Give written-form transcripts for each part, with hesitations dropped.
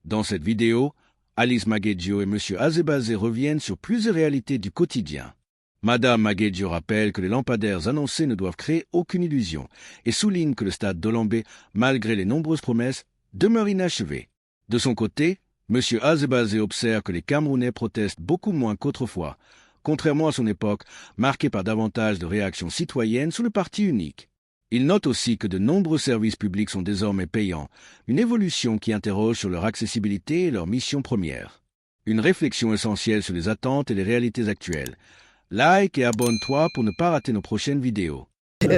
Dans cette vidéo, Alice Maguedjo et M. Azebazé reviennent sur plusieurs réalités du quotidien. Madame Maguedjo rappelle que les lampadaires annoncés ne doivent créer aucune illusion et souligne que le stade d'Olambé, malgré les nombreuses promesses, demeure inachevé. De son côté, M. Azebazé observe que les Camerounais protestent beaucoup moins qu'autrefois, contrairement à son époque, marquée par davantage de réactions citoyennes sur le parti unique. Il note aussi que de nombreux services publics sont désormais payants, une évolution qui interroge sur leur accessibilité et leur mission première. Une réflexion essentielle sur les attentes et les réalités actuelles. Like et abonne-toi pour ne pas rater nos prochaines vidéos.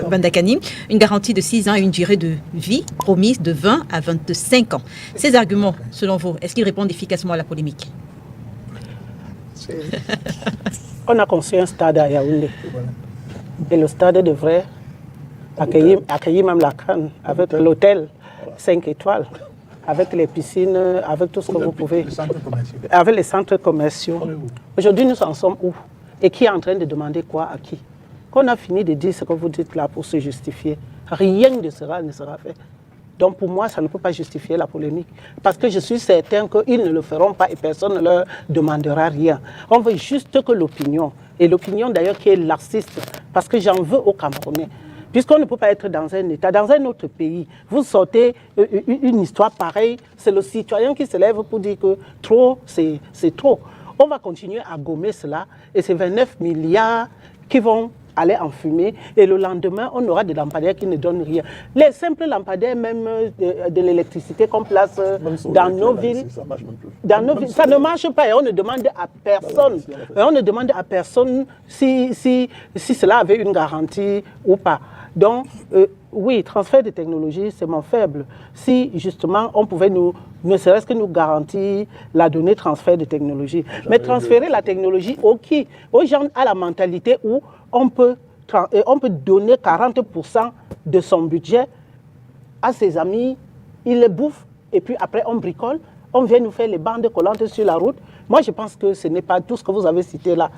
Bandakani, une garantie de 6 ans et une durée de vie promise de 20 à 25 ans. Ces arguments, selon vous, est-ce qu'ils répondent efficacement à la polémique? On a construit un stade à Yaoundé. Et le stade devrait accueillir même la CAN avec l'hôtel 5 étoiles, avec les piscines, avec tout ce que vous pouvez. Avec les centres commerciaux. Aujourd'hui, nous en sommes où? Et qui est en train de demander quoi à qui? Qu'on a fini de dire ce que vous dites là pour se justifier, rien de cela ne sera fait. Donc pour moi, ça ne peut pas justifier la polémique. Parce que je suis certain qu'ils ne le feront pas et personne ne leur demandera rien. On veut juste que l'opinion, et l'opinion d'ailleurs qui est laxiste, parce que j'en veux aux Camerounais. Puisqu'on ne peut pas être dans un État, dans un autre pays, vous sortez une histoire pareille, c'est le citoyen qui se lève pour dire que trop, c'est trop. On va continuer à gommer cela et c'est 29 milliards qui vont aller en fumée et le lendemain, on aura des lampadaires qui ne donnent rien. Les simples lampadaires, même de l'électricité qu'on place dans nos villes, ça ne marche pas et on ne demande à personne. Et on ne demande à personne si cela avait une garantie ou pas. Donc, oui, transfert de technologie, c'est mon faible. Si, justement, on pouvait ne serait-ce que nous garantir la donnée transfert de technologie. Mais transférer la technologie aux gens à la mentalité où on peut donner 40% de son budget à ses amis, ils les bouffent, et puis après on bricole, on vient nous faire les bandes collantes sur la route. Moi, je pense que ce n'est pas tout ce que vous avez cité là.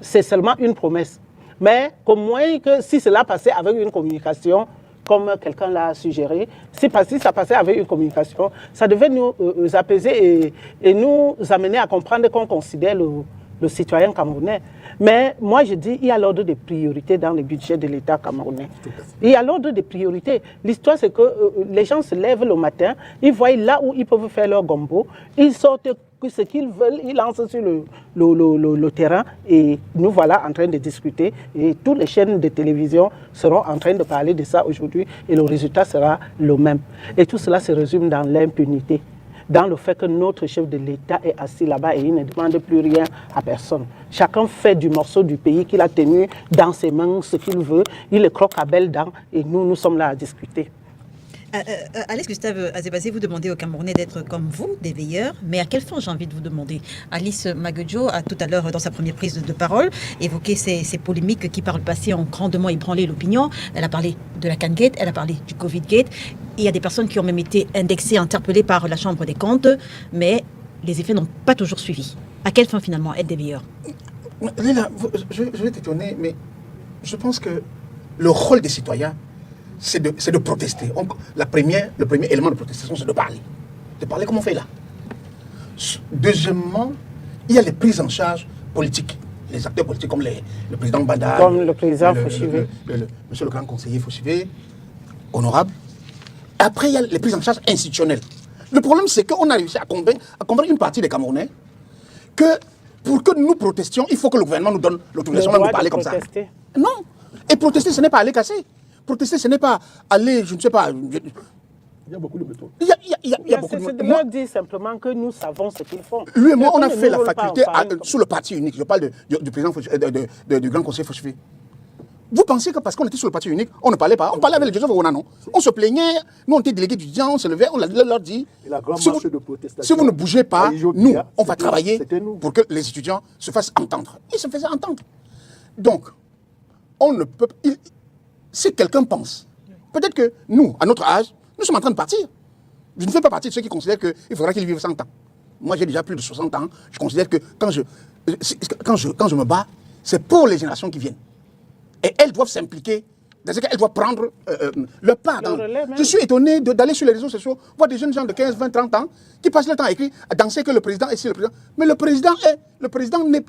C'est seulement une promesse. Mais au moins que si cela passait avec une communication, comme quelqu'un l'a suggéré, si ça passait avec une communication, ça devait nous apaiser et nous amener à comprendre qu'on considère le citoyen camerounais. Mais moi, je dis, il y a l'ordre des priorités dans le budget de l'État camerounais. Il y a l'ordre des priorités. L'histoire, c'est que les gens se lèvent le matin, ils voient là où ils peuvent faire leur gombo, ils sortent ce qu'ils veulent, ils lancent sur le terrain et nous voilà en train de discuter et toutes les chaînes de télévision seront en train de parler de ça aujourd'hui et le résultat sera le même. Et tout cela se résume dans l'impunité, dans le fait que notre chef de l'État est assis là-bas et il ne demande plus rien à personne. Chacun fait du morceau du pays qu'il a tenu dans ses mains ce qu'il veut, il le croque à belles dents et nous sommes là à discuter. Alice Gustave Azebazé, vous demandez aux Camerounais d'être comme vous, des veilleurs, mais à quelle fin j'ai envie de vous demander? Alice Maguedjo a tout à l'heure, dans sa première prise de parole, évoqué ces polémiques qui par le passé ont grandement ébranlé l'opinion. Elle a parlé de la CAN Gate, elle a parlé du Covid Gate. Il y a des personnes qui ont même été indexées, interpellées par la Chambre des comptes, mais les effets n'ont pas toujours suivi. À quelle fin finalement être des veilleurs? Lila, je vais t'étonner, mais je pense que le rôle des citoyens, c'est de protester. Le premier élément de protestation, c'est de parler. De parler comme on fait là. Deuxièmement, il y a les prises en charge politiques. Les acteurs politiques comme le président Bada, comme le président Fauchivé, monsieur le grand conseiller Fauchivé, honorable. Après, il y a les prises en charge institutionnelles. Le problème, c'est qu'on a réussi à convaincre une partie des Camerounais que pour que nous protestions, il faut que le gouvernement nous donne l'autorisation de parler comme ça. Non. Et protester, ce n'est pas aller casser. Protester, ce n'est pas aller, je ne sais pas. Il y a beaucoup de méthodes. Il y a beaucoup de méthodes. Moi, dire simplement que nous savons ce qu'ils font. Lui et moi, on a fait la faculté sous le parti unique. Je parle du président du grand conseiller Fauchivé. Vous pensez que parce qu'on était sur le parti unique, on ne parlait pas? On parlait avec les Joseph Ouona, non? On se plaignait, nous on était délégués étudiants, on se levait, on leur dit si vous ne bougez pas, nous, on va travailler pour que les étudiants se fassent entendre. Ils se faisaient entendre. Donc, on ne peut pas. Si quelqu'un pense, peut-être que nous, à notre âge, nous sommes en train de partir. Je ne fais pas partie de ceux qui considèrent qu'il faudra qu'ils vivent 100 ans. Moi, j'ai déjà plus de 60 ans. Je considère que quand je me bats, c'est pour les générations qui viennent. Et elles doivent s'impliquer dans qu'elle doit prendre le pas. relais, Je suis étonné d'aller sur les réseaux sociaux, voir des jeunes gens de 15, 20, 30 ans qui passent le temps à écrire, à danser que le président est si le président. Mais le président n'est.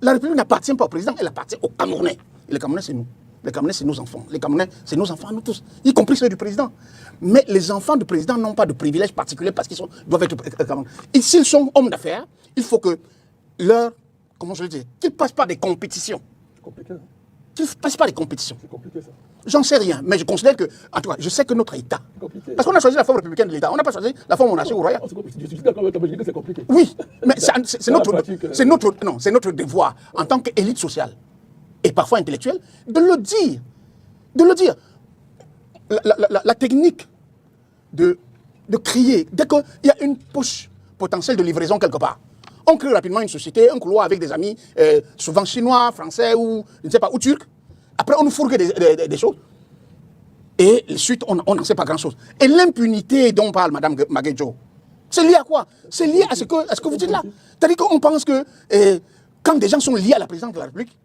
La République n'appartient pas au président, elle appartient aux Camerounais. Et les Camerounais, c'est nous. Les Camerounais, c'est nos enfants. Les Camerounais, c'est nos enfants, nous tous, y compris ceux du président. Mais les enfants du président n'ont pas de privilèges particuliers parce qu'ils doivent être Camerounais. Et s'ils sont hommes d'affaires, il faut que comment je le dis, qu'ils ne passent pas des compétitions. C'est compliqué. Qu'ils ne passent pas des compétitions. C'est compliqué ça. J'en sais rien, mais je considère que, en tout cas, je sais que notre État, Compliqué. parce qu'on a choisi la forme républicaine de l'État, on n'a pas choisi la forme monarchique ou royale. Oh, je suis d'accord avec toi, mais je dis que c'est compliqué. Oui, mais c'est pratique, notre devoir en tant qu'élite sociale et parfois intellectuelle de le dire. De le dire. La technique de crier, dès qu'il y a une poche potentielle de livraison quelque part, on crée rapidement une société, un couloir avec des amis, souvent chinois, français ou je ne sais pas, ou turcs. Après, on nous fourgue des choses. Et ensuite, on n'en sait pas grand-chose. Et l'impunité dont parle Mme Maguedjo, c'est lié à quoi? C'est lié à ce que vous dites là. C'est-à-dire qu'on pense que quand des gens sont liés à la présidence de la République,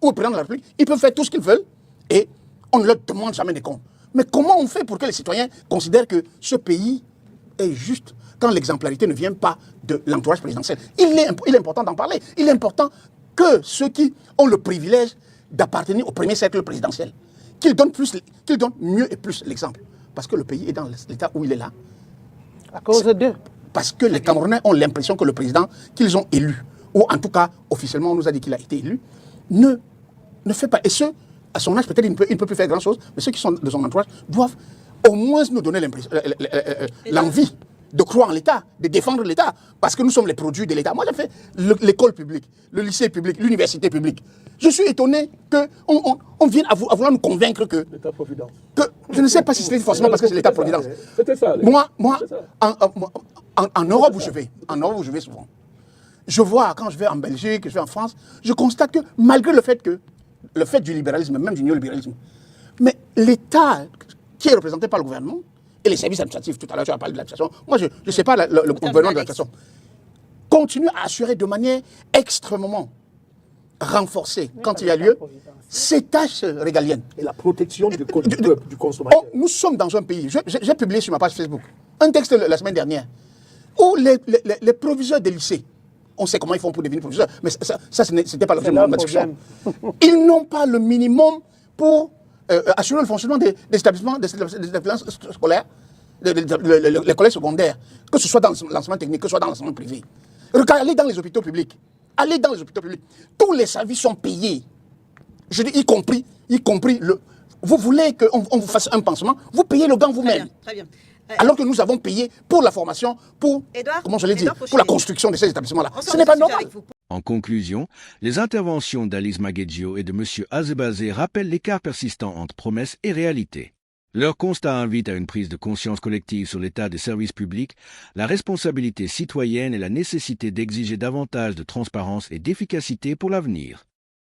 ou au président de la République, ils peuvent faire tout ce qu'ils veulent et on ne leur demande jamais des comptes. Mais comment on fait pour que les citoyens considèrent que ce pays est juste quand l'exemplarité ne vient pas de l'entourage présidentiel? Il est important d'en parler. Il est important que ceux qui ont le privilège d'appartenir au premier cercle présidentiel, qu'ils donnent mieux et plus l'exemple. Parce que le pays est dans l'état où il est là. À cause d'eux. Parce que les Camerounais ont l'impression que le président qu'ils ont élu, ou en tout cas officiellement on nous a dit qu'il a été élu, ne fait pas. Et ceux, à son âge, peut-être il ne peut plus faire grand-chose, mais ceux qui sont de son entourage doivent au moins nous donner l'envie de croire en l'État, de défendre l'État, parce que nous sommes les produits de l'État. Moi, j'ai fait l'école publique, le lycée public, l'université publique. Je suis étonné qu'on vienne à vouloir nous convaincre que... L'État-providence. Je ne sais pas si c'est forcément parce que c'est l'État-providence. C'était ça. Moi, en Europe où je vais souvent, je vois, quand je vais en Belgique, je vais en France, je constate que malgré le fait du libéralisme, même du néolibéralisme, mais l'État qui est représenté par le gouvernement, et les services administratifs, tout à l'heure tu as parlé de l'administration, moi je ne sais pas le gouvernement de l'administration, continue à assurer de manière extrêmement renforcée, quand il y a lieu, ces tâches régaliennes. Et la protection du consommateur. Nous sommes dans un pays, j'ai publié sur ma page Facebook un texte la semaine dernière, où les proviseurs des lycées, on sait comment ils font pour devenir proviseurs, mais ça ce n'était pas l'objet de ma discussion. Ils n'ont pas le minimum pour assurer le fonctionnement des établissements scolaires, les collèges secondaires, que ce soit dans l'enseignement technique, que ce soit dans l'enseignement privé. Allez dans les hôpitaux publics. Allez dans les hôpitaux publics. Tous les services sont payés. Je dis y compris vous voulez qu'on vous fasse un pansement, vous payez le gant vous-même. Très bien. Alors que nous avons payé pour la formation, pour la construction de ces établissements-là. Ce n'est pas normal. En conclusion, les interventions d'Alice Maguedjo et de M. Azebazé rappellent l'écart persistant entre promesses et réalité. Leur constat invite à une prise de conscience collective sur l'état des services publics, la responsabilité citoyenne et la nécessité d'exiger davantage de transparence et d'efficacité pour l'avenir.